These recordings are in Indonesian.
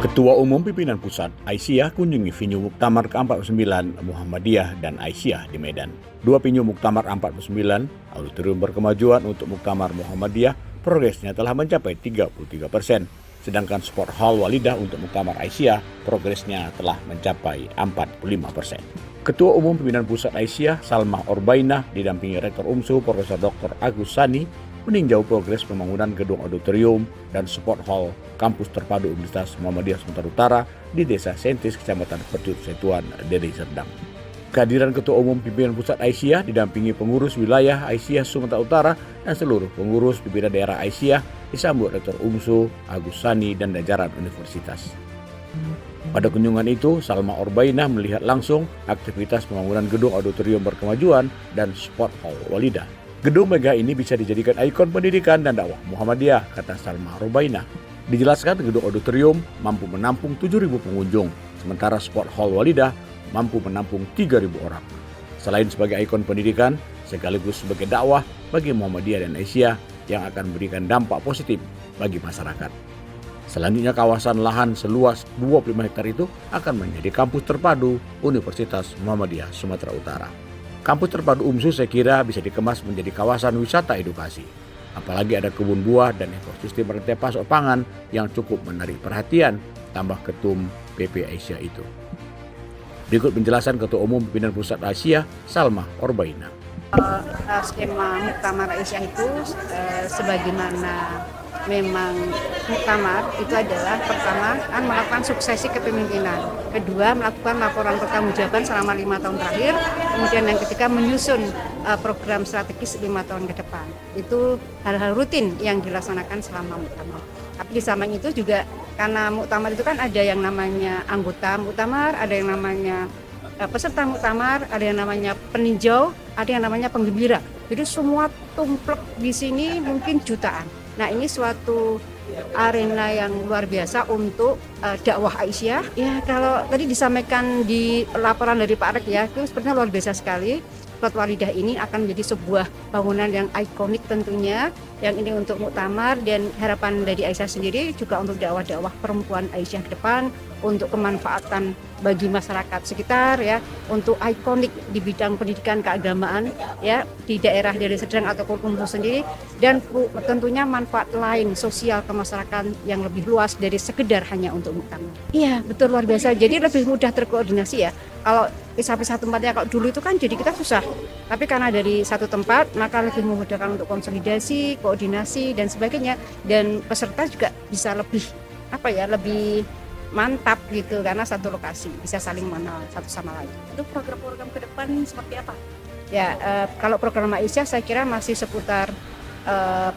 Ketua Umum Pimpinan Pusat Aisyah kunjungi venue Muktamar ke-49 Muhammadiyah dan Aisyah di Medan. Dua venue Muktamar 49, Auditorium Berkemajuan untuk Muktamar Muhammadiyah, progresnya telah mencapai 33%. Sedangkan Sport Hall Walidah untuk Muktamar Aisyah, progresnya telah mencapai 45%. Ketua Umum Pimpinan Pusat Aisyah, Salma Orbainah, didampingi Rektor UMSU Profesor Dr. Agus Sani, meninjau progres pembangunan gedung auditorium dan sport hall kampus terpadu Universitas Muhammadiyah Sumatera Utara di Desa Sentis, Kecamatan Percut Setuan, Deli Serdang. Kehadiran Ketua Umum Pimpinan Pusat Aisyah didampingi pengurus wilayah Aisyah Sumatera Utara dan seluruh pengurus pimpinan daerah Aisyah disambut Rektor UMSU Agus Sani dan jajaran universitas. Pada kunjungan itu, Salma Orbainah melihat langsung aktivitas pembangunan gedung auditorium berkemajuan dan sport hall Walidah. Gedung megah ini bisa dijadikan ikon pendidikan dan dakwah Muhammadiyah, kata Salma Orbainah. Dijelaskan gedung auditorium mampu menampung 7.000 pengunjung, sementara sport hall Walidah mampu menampung 3.000 orang. Selain sebagai ikon pendidikan, sekaligus sebagai dakwah bagi Muhammadiyah dan Aisyah yang akan memberikan dampak positif bagi masyarakat. Selanjutnya kawasan lahan seluas 25 hektar itu akan menjadi kampus terpadu Universitas Muhammadiyah Sumatera Utara. Kampus terpadu UMSU saya kira bisa dikemas menjadi kawasan wisata edukasi. Apalagi ada kebun buah dan ekosistem rantai pasok pangan yang cukup menarik perhatian, tambah ketum PP Aisyah itu. Berikut penjelasan Ketua Umum Pimpinan Pusat Aisyah, Salma Orbainah. Skema Muktamar Aisyah itu sebagaimana memang muktamar itu adalah pertama kan melakukan suksesi kepemimpinan, kedua melakukan laporan pertanggungjawaban selama 5 tahun terakhir, kemudian yang ketiga menyusun program strategis 5 tahun ke depan. Itu hal-hal rutin yang dilaksanakan selama muktamar. Tapi di samping itu juga karena muktamar itu kan ada yang namanya anggota muktamar, ada yang namanya peserta muktamar, ada yang namanya peninjau, ada yang namanya penggembira. Jadi semua tumplek di sini mungkin jutaan. Nah, ini suatu arena yang luar biasa untuk dakwah Aisyah. Ya, kalau tadi disampaikan di laporan dari Pak Rek ya, itu sebenarnya luar biasa sekali. Sport Walidah ini akan menjadi sebuah bangunan yang ikonik tentunya, yang ini untuk muktamar, dan harapan dari Aisyah sendiri juga untuk dakwah-dakwah perempuan Aisyah ke depan, untuk kemanfaatan bagi masyarakat sekitar ya, untuk ikonik di bidang pendidikan keagamaan ya di daerah Deli Serdang ataupun UMSU sendiri, dan tentunya manfaat lain sosial ke masyarakat yang lebih luas dari sekedar hanya untuk muktamar. Iya, betul, luar biasa. Jadi lebih mudah terkoordinasi ya. Kalau pisah-pisah tempatnya, kalau dulu itu kan jadi kita susah. Tapi karena dari satu tempat, maka lebih memudahkan untuk konsolidasi, koordinasi dan sebagainya, dan peserta juga bisa lebih lebih mantap gitu karena satu lokasi bisa saling mengenal satu sama lain. Itu program-program ke depan seperti apa? Ya, kalau program Aisyah saya kira masih seputar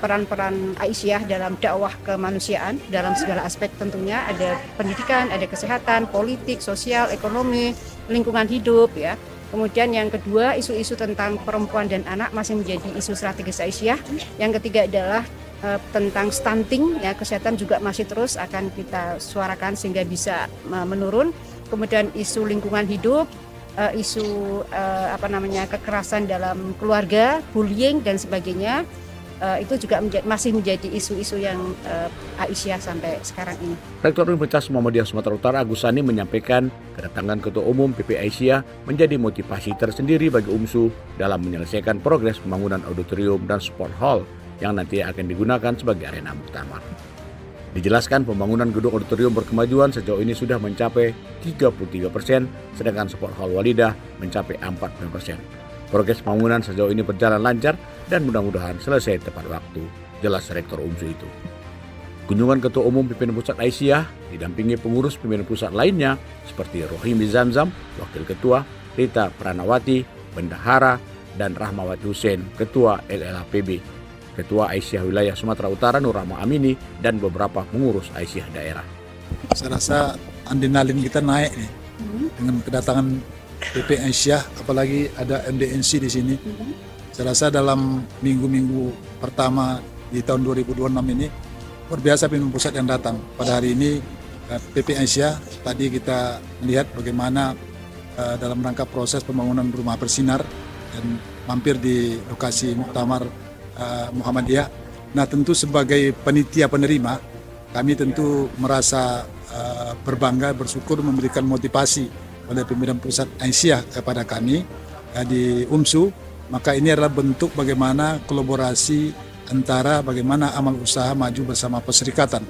peran-peran Aisyah dalam dakwah kemanusiaan dalam segala aspek, tentunya ada pendidikan, ada kesehatan, politik, sosial, ekonomi, lingkungan hidup ya. Kemudian yang kedua, isu-isu tentang perempuan dan anak masih menjadi isu strategis Aisyah. Yang ketiga adalah tentang stunting ya, kesehatan juga masih terus akan kita suarakan sehingga bisa menurun. Kemudian isu lingkungan hidup, isu kekerasan dalam keluarga, bullying dan sebagainya. Itu juga masih menjadi isu-isu yang Aisyah sampai sekarang ini. Rektor Universitas Muhammadiyah Sumatera Utara Agus Sani menyampaikan kedatangan Ketua Umum PP Aisyah menjadi motivasi tersendiri bagi UMSU dalam menyelesaikan progres pembangunan auditorium dan sport hall yang nanti akan digunakan sebagai arena muktamar. Dijelaskan pembangunan gedung auditorium berkemajuan sejauh ini sudah mencapai 33%, sedangkan sport hall Walidah mencapai 40%. Progres pembangunan sejauh ini berjalan lancar dan mudah-mudahan selesai tepat waktu, jelas Rektor UMSU itu. Kunjungan Ketua Umum Pimpinan Pusat Aisyah didampingi pengurus pimpinan pusat lainnya seperti Rohimi Zamzam, Wakil Ketua, Rita Pranawati, Bendahara, dan Rahmawati Hussein, Ketua LLAPB, Ketua Aisyah Wilayah Sumatera Utara Nur Rahma Amini, dan beberapa pengurus Aisyah daerah. Saya rasa adrenalin kita naik nih dengan kedatangan PP Aisyah, apalagi ada MDNC di sini. Saya rasa dalam minggu-minggu pertama di tahun 2026 ini luar biasa pimpinan pusat yang datang. Pada hari ini PP Aisyah, tadi kita melihat bagaimana dalam rangka proses pembangunan rumah bersinar dan mampir di lokasi Muktamar Muhammadiyah. Nah, tentu sebagai panitia penerima, kami tentu merasa berbangga, bersyukur memberikan motivasi oleh pimpinan pusat Aisyah kepada kami di UMSU. Maka ini adalah bentuk bagaimana kolaborasi antara bagaimana amal usaha maju bersama perserikatan.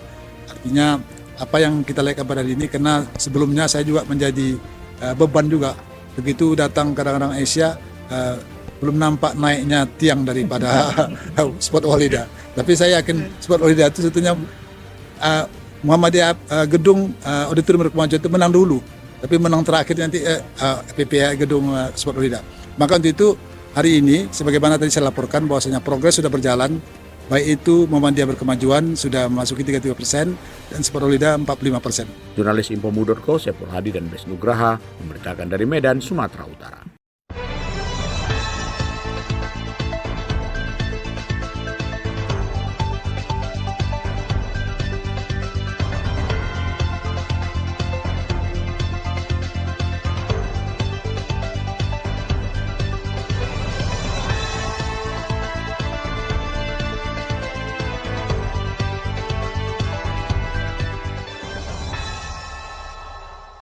Artinya apa yang kita lihat pada hari ini, karena sebelumnya saya juga menjadi beban juga. Begitu datang kadang-kadang Aisyah, belum nampak naiknya tiang daripada Sport Walidah. Tapi saya yakin Sport Walidah itu sebetulnya Muhammadiyah gedung auditorium berkemajuan itu menang dulu, tapi menang terakhir nanti PPA gedung Sport Walidah. Maka untuk itu hari ini sebagaimana tadi saya laporkan bahwasanya progres sudah berjalan, baik itu Muhammadiyah berkemajuan sudah memasuki 33% dan Sport Walidah 45%. Jurnalis Infomu.co, Sepur Hadi dan Bes Nugraha memberitakan dari Medan, Sumatera Utara.